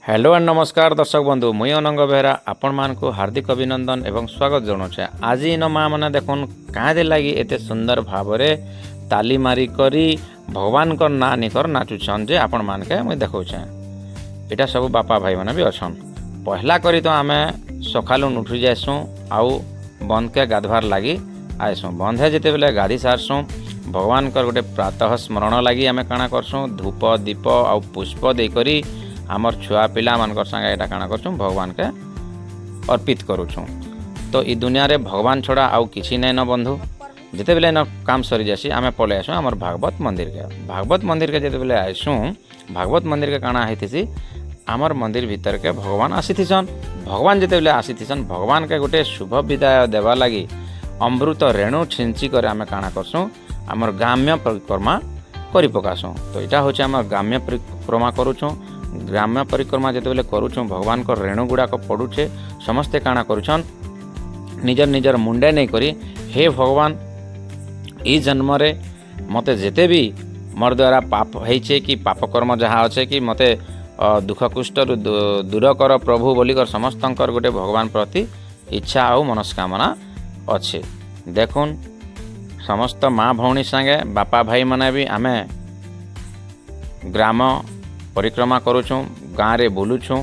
Hello and नमस्कार दर्शक बंधु मुई अनंग बेहरा आपण मान को हार्दिक अभिनंदन एवं स्वागत जनाऊे। आज इन माँ मैंने देखुन कहाँ लगी एत सुंदर भाव ताली मारी करी भगवान को ना निकर नाचुछन जे आपण मान के मुई देखौछे। इटा सब बापा भाई मैंने भी अच्छन। पहला करी तो आमे सकालू उठी जाएसु आउ बंद के गाधवार लगी आएसु। बंधे जिते बेले गाधी सारसु भगवान कर गोटे प्रातः स्मरण लगी आमे काଣା करसु धूप दीप आउ पुष्प देकरी आमर छुआ पिला मानकर संगे एटा काଣା करछुं भगवान के अर्पित करूछुं। तो ई दुनिया रे भगवान छोड़ा आउ किछि नै न बंधु। जिते बेले न काम सरी जासी आमे पले आसु आमर भागवत मंदिर के जिते बेले आसु भागवत मंदिर के काଣା हेतिसी आमर मंदिर भीतर के भगवान आसीथिसन। भगवान जिते बेले आसीथिसन भगवान के गोटे शुभ विदाय देवा लगी अमृत रेणु छिंची कर आमे काଣା करसु आमर ग्राम्य परिक्रमा करि पकासु। तो इटा होचे आमर ग्राम्य परिक्रमा करूछुं। ग्राम्य परिक्रमा जिते बेले करूछुं भगवान को रेणु गुड़ाक पड़ुछे समस्ते काଣା करूछन निजर निजर मुंडे नहीं करी हे भगवान ई जन्म रे मते जेते भी मोर द्वारा पाप होइछे कि पाप कर्म जहाँ अच्छे कि मते दुख कुष्ठ दूर कर प्रभु बोलिकर समस्तंकर गोटे भगवान प्रति इच्छा आउ मनस्कामना अच्छे। देखुन समस्त माँ भौणी संगे बापा भाई माने भी आमे ग्राम परिक्रमा करूछुं गाँव रे बुलुछुं।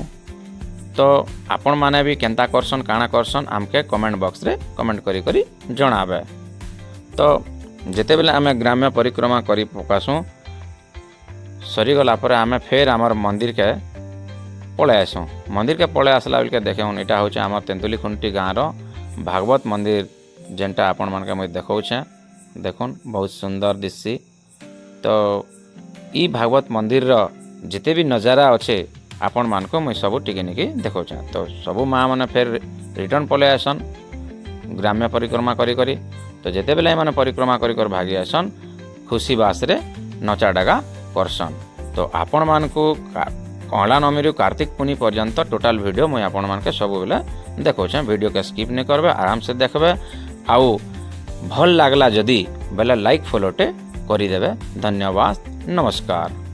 तो आपण माने भी केंता करसन काଣା करसन आमके कमेंट बॉक्स रे कमेंट करी करी जणाबे। तो जेते बेले आमे ग्राम्य परिक्रमा करी पकासुं सरी गला पर आमे फेर आमर मंदिर के पळे आसुं। मंदिर के पळे आसला बेलके देखेउन इटा होचे आमर तेंतुली खुंटी गाँव रो भागवत मंदिर जेनटा आपण मानके मुई देखौछे। देखुन बहुत सुंदर दिससी। तो ई भागवत मंदिर रो जिते भी नजारा अच्छे आपण मान को मुई सब टिके निके देखौछे। तो सब माँ मैंने फिर रिटर्न पले आसन ग्राम्य परिक्रमा करी करी। तो जेते बेले माने परिक्रमा करी कर भागी आसन खुशी बास रे नचा डागा करसन। तो आपण मान को कहला नमी कार्तिक पुनी पर्यंत टोटाल वीडियो मुई आपण मान के सब बेले देखौछे। वीडियो के स्किप नहीं करबे आराम से देखबे आउ भल लागला जदी बेले लाइक फॉलोटे करी देबे। धन्यवाद नमस्कार।